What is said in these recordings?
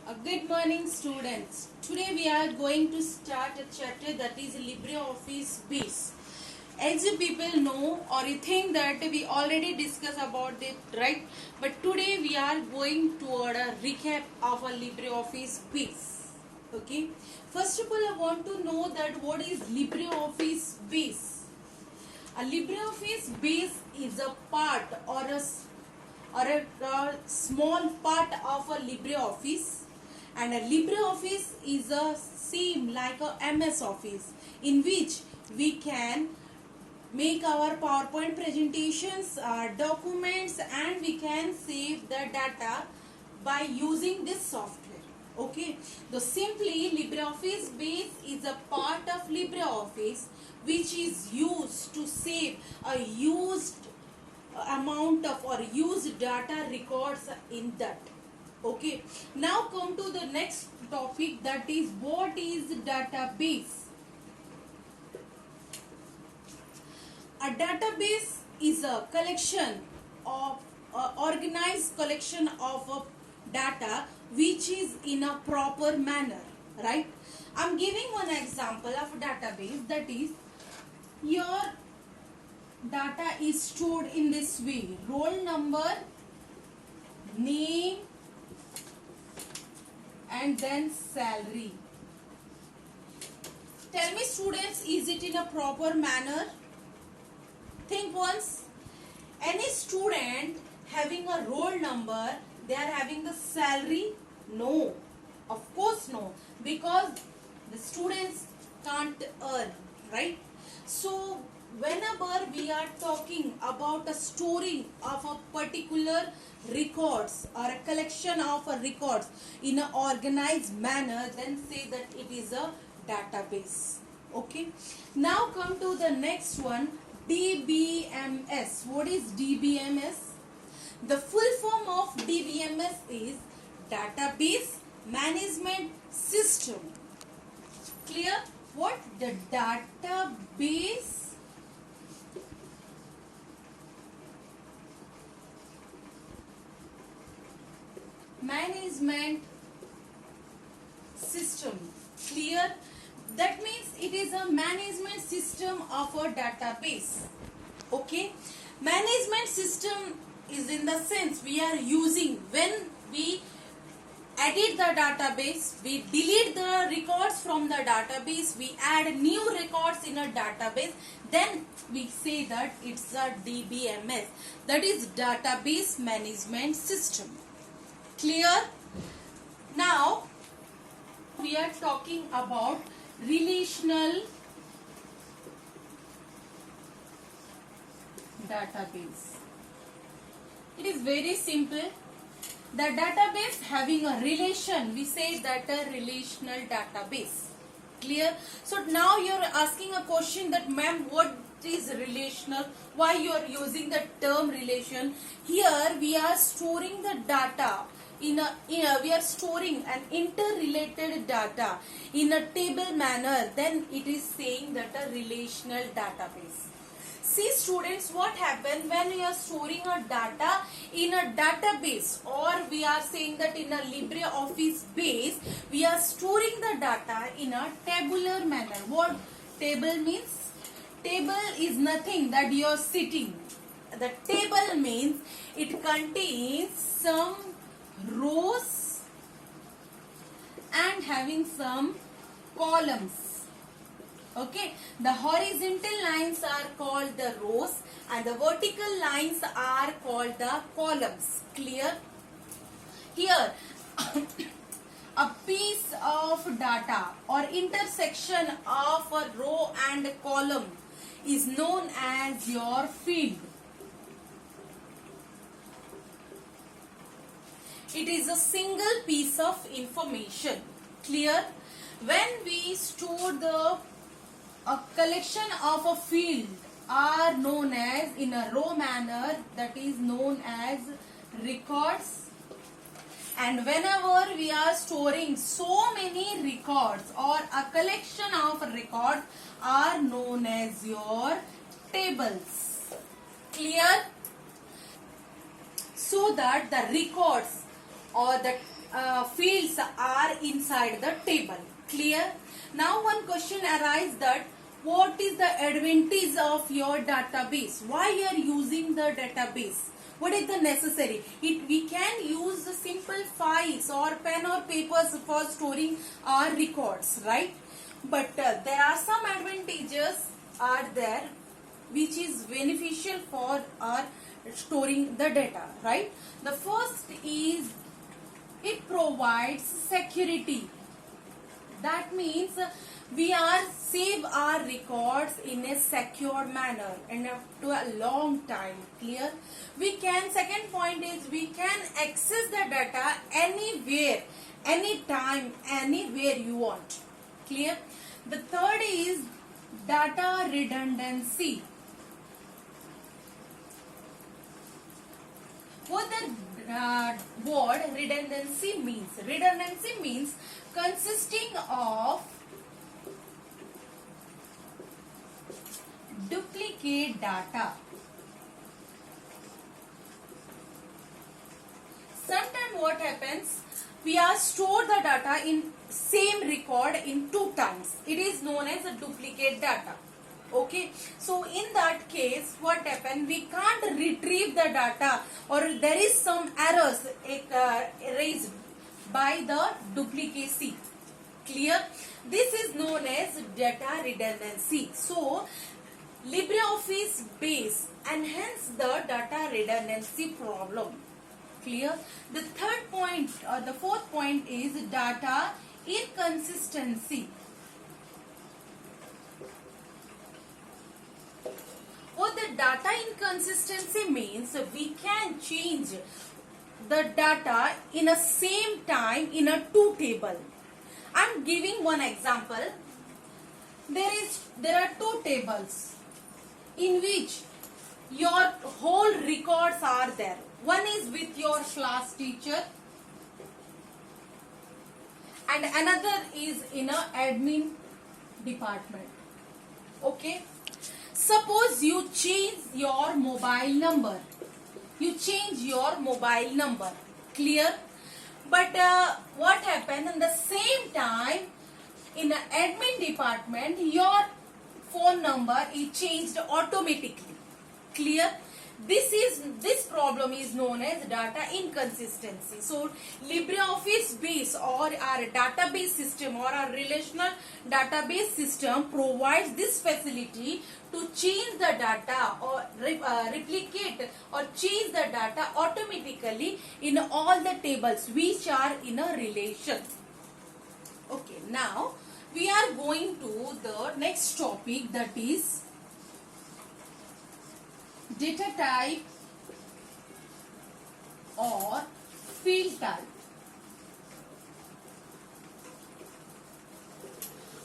Good morning, students. Today we are going to start a chapter that is LibreOffice Base. As you people know or you think that we already discussed about it, right? But today we are going toward a recap of a LibreOffice Base. Okay. First of all, I want to know that what is LibreOffice Base. A LibreOffice Base is a part or a small part of a LibreOffice, and a LibreOffice is a same like a MS Office in which we can make our PowerPoint presentations, documents, and we can save the data by using this software. Okay, so simply LibreOffice Base is a part of LibreOffice which is used to save a used amount of or used data records in that. Okay, now come to the next topic, that is what is database. A database is a collection of organized collection of data which is in a proper manner, right? I'm giving one example of a database, that is your data is stored in this way: roll number, name, and then salary. Tell me, students, is it in a proper manner? Think once. Any student having a roll number, they are having the salary? No, of course no, because the students can't earn, right? So whenever we are talking about a storing of a particular records or a collection of a records in an organized manner, then say that it is a database. Okay, now come to the next one, DBMS. What is DBMS? The full form of DBMS is Database Management System. Clear? What? The database management system. Clear? That means it is a management system of a database. Okay, management system is in the sense we are using when we edit the database, we delete the records from the database, we add new records in a database, then we say that it's a DBMS, that is database management system. Clear? Now we are talking about relational database. It is very simple. The database having a relation, we say that a relational database. Clear? So now you are asking a question that, ma'am, what is relational? Why you are using the term relation? Here we are storing the data we are storing an interrelated data in a table manner, then it is saying that a relational database. See students, what happens when we are storing a data in a database, or we are saying that in a LibreOffice base, we are storing the data in a tabular manner. What table means? Table is nothing that you are sitting. The table means it contains some rows and having some columns. Okay, the horizontal lines are called the rows and the vertical lines are called the columns. Clear? Here a piece of data or intersection of a row and a column is known as your field. It is a single piece of information. Clear? When we store a collection of a field are known as in a row manner, that is known as records. And whenever we are storing so many records or a collection of records are known as your tables. Clear? So that the records or the fields are inside the table. Clear? Now one question arises that what is the advantage of your database? Why you are using the database? What is the necessary? We can use the simple files or pen or papers for storing our records, right? But there are some advantages are there which is beneficial for our storing the data, right? The first is it provides security. That means we are save our records in a secure manner and up to a long time. Clear? We can, second point is we can access the data anywhere, anytime, anywhere you want. Clear? The third is data redundancy. What the word redundancy means? Redundancy means consisting of duplicate data. Sometimes what happens, we are store the data in same record in 2 times. It is known as a duplicate data. Okay, so in that case what happens, we can't retrieve the data or there is some errors raised by the duplicacy. Clear? This is known as data redundancy. So LibreOffice base enhance the data redundancy problem. Clear? The third point or the fourth point is data inconsistency. What the data inconsistency means, we can change the data in a same time in a 2 table. I am giving one example. There are 2 tables in which your whole records are there. One is with your class teacher and another is in a admin department. Okay. Suppose you change your mobile number. You change your mobile number. Clear? But what happened in the same time in the admin department, your phone number is changed automatically. Clear? This problem is known as data inconsistency. So LibreOffice base or our database system or our relational database system provides this facility to change the data or replicate or change the data automatically in all the tables which are in a relation. Okay, now we are going to the next topic, that is data type or field type.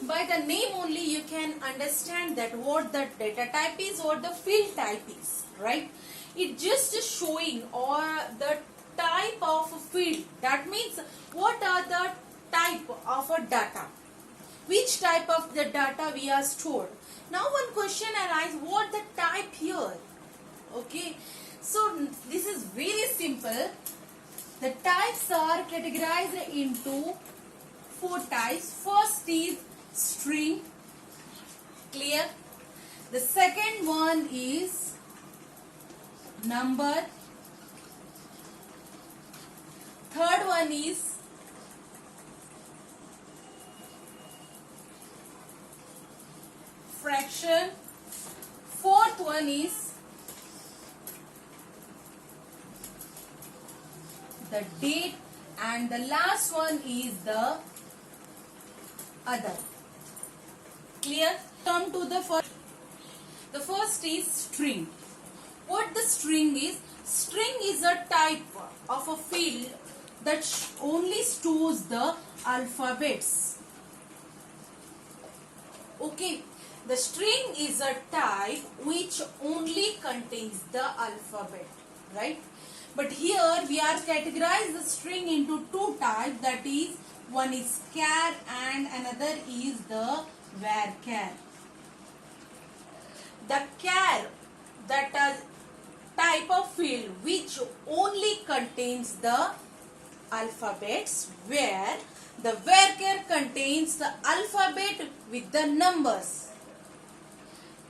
By the name only you can understand that what the data type is or the field type is, right? It just showing or the type of field. That means what are the type of a data, which type of the data we are stored. Now one question arises, what the type here? Okay, so this is very simple. The types are categorized into 4 types. First is string. Clear? The second one is number. Third one is fraction. Fourth one is the date, and the last one is the other. Clear? Come to the first. The first is string. What the string is? String is a type of a field that only stores the alphabets. Okay. The string is a type which only contains the alphabet, right? But here we are categorized the string into 2 types, that is one is char and another is the varchar. The char, that type of field which only contains the alphabets where the varchar contains the alphabet with the numbers.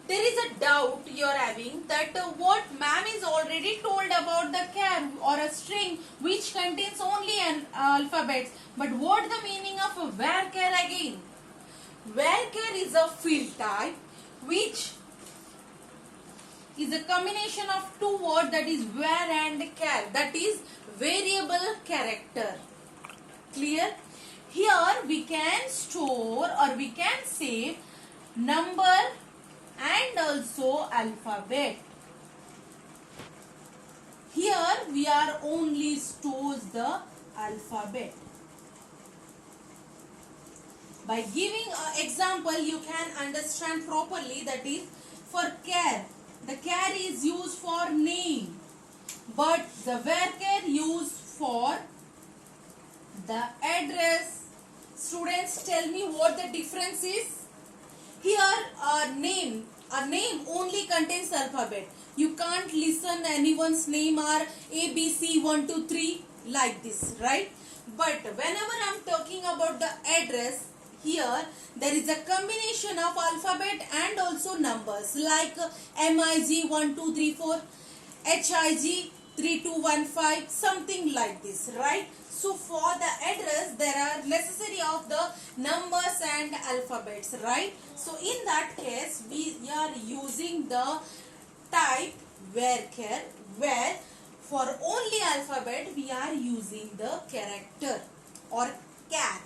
There is a doubt you are having that what ma'am is already told about the char or a string which contains only an alphabets. But what the meaning of a varchar again? Varchar is a field type which is a combination of two words, that is var and char, that is variable character. Clear? Here we can store or we can save number and also alphabet. Here we are only stores the alphabet. By giving an example you can understand properly, that is for char. The char is used for name, but the varchar used for the address. Students, tell me what the difference is. Here a name only contains alphabet. You can't listen anyone's name or ABC 1 2 3 like this, right? But whenever I'm talking about the address, here there is a combination of alphabet and also numbers like MIG 1 2 3 4, HIG 3 2 1 5, something like this, right? So for the address there are necessary of the numbers and alphabets, right? So in that case we are using the type varchar, where for only alphabet we are using the character or char.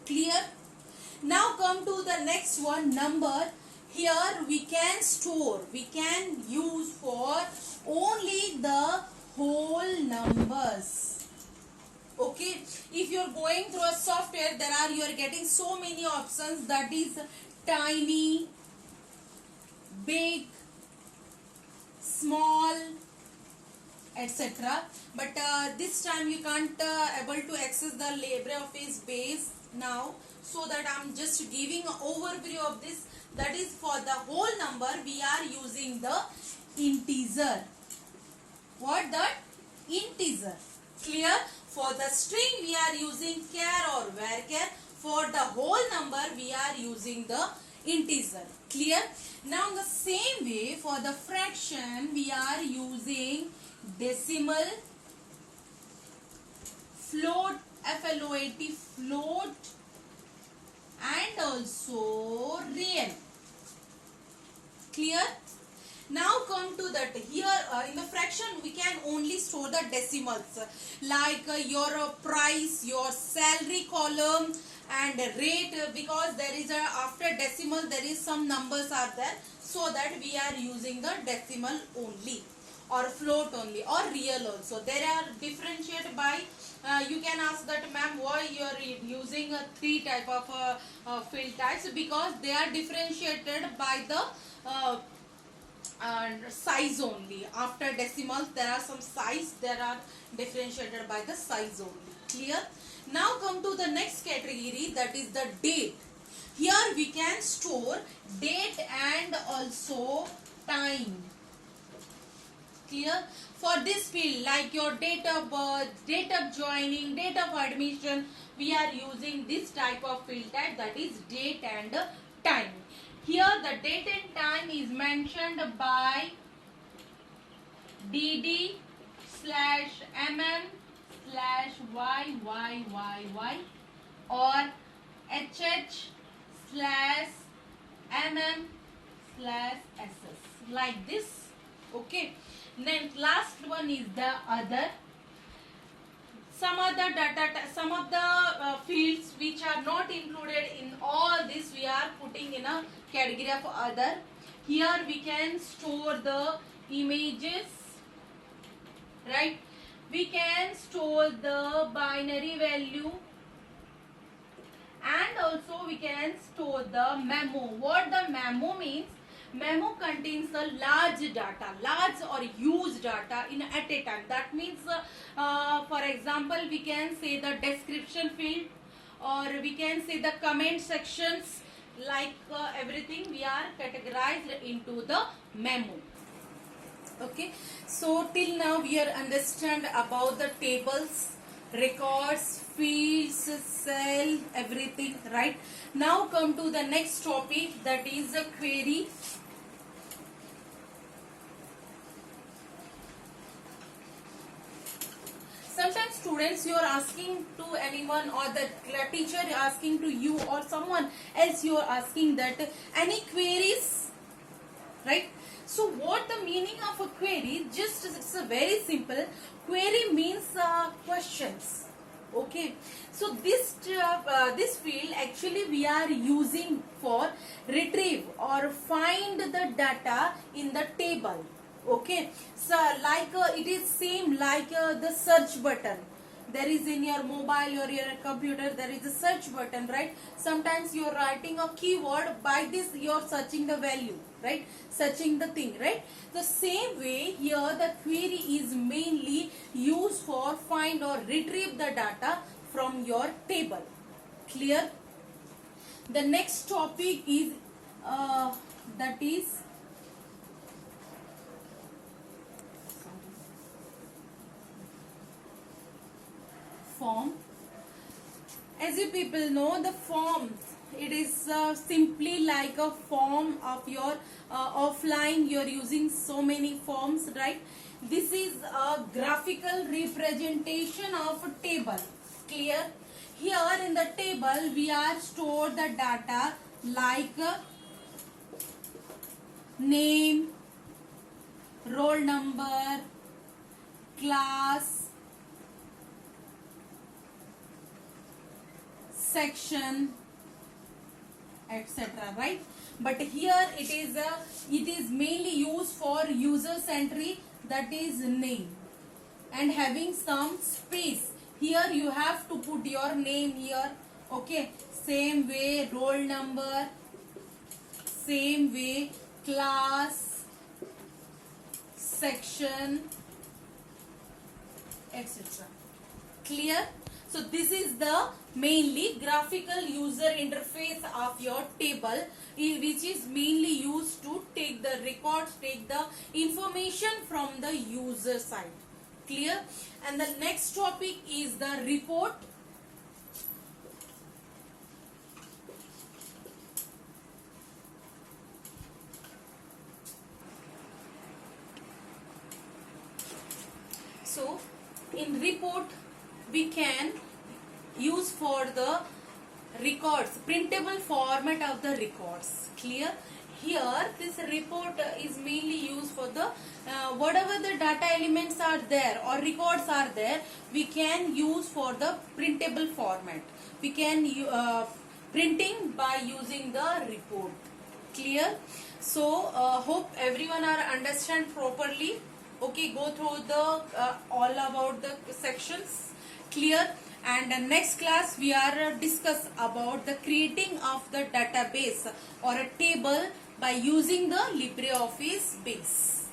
Clear? Now come to the next one, number. Here we can store, we can use for only the whole numbers. Okay, if you are going through a software, you are getting so many options, that is tiny, big, small, etc. But this time you can't able to access the LibreOffice base now, so that I'm just giving an overview of this. That is for the whole number we are using the integer. What? That integer. Clear? For the string we are using char or varchar. For the whole number we are using the integer. Clear? Now in the same way, for the fraction we are using decimal, float, float, float, and also real. Clear? Now come to that. Here in the fraction we can only store the decimals, like your price, your salary column, and rate, because there is a after decimal there is some numbers are there, so that we are using the decimal only, or float only, or real also. They are differentiated by you can ask that, ma'am, why you are using three type of field types? Because they are differentiated by the size only. After decimals there are some size, there are differentiated by the size only. Clear? Now come to the next category, that is the date. Here we can store date and also time. Clear? For this field, like your date of birth, date of joining, date of admission, we are using this type of field type, that is date and time. Here the date and time is mentioned by DD / MM / YYYY or HH / MM / SS, like this. Okay. Then last one is the other. Some other data, some of the fields which are not included in all this, we are putting in a category of other. Here we can store the images, right? We can store the binary value, and also we can store the memo. What the memo means? Memo contains the large data, large or huge data at a time. That means, for example, we can say the description field, or we can say the comment sections, like everything we are categorized into the memo. Okay, so till now we are understand about the tables, records, fields, cell, everything, right? Now come to the next topic, that is a query. Sometimes students, you are asking to anyone, or the teacher asking to you, or someone else you are asking that any queries, right? So what the meaning of a query? Just it's a very simple. Query means questions. Okay. So this field actually we are using for retrieve or find the data in the table. Okay. So like it is same like the search button. There is in your mobile or your computer, there is a search button, right? Sometimes you are writing a keyword, by this you are searching the value, right? Searching the thing, right? The same way here the query is mainly used for find or retrieve the data from your table. Clear? The next topic is that is form. As you people know, the form, it is simply like a form of your offline. You are using so many forms, right? This is a graphical representation of a table. Clear? Here in the table we are store the data like name, roll number, class, section, etc., right? But here it is mainly used for user's entry, that is name, and having some space. Here you have to put your name here. Okay, same way roll number, same way class, section, etc. Clear? So this is the mainly graphical user interface of your table, which is mainly used to take the records, take the information from the user side. Clear? And the next topic is the report. So in report we can use for the records, printable format of the records. Clear? Here this report is mainly used for the whatever the data elements are there or records are there, we can use for the printable format. We can printing by using the report. Clear? So hope everyone are understand properly. Okay, go through the all about the sections. Clear? And next class we are discuss about the creating of the database or a table by using the LibreOffice base.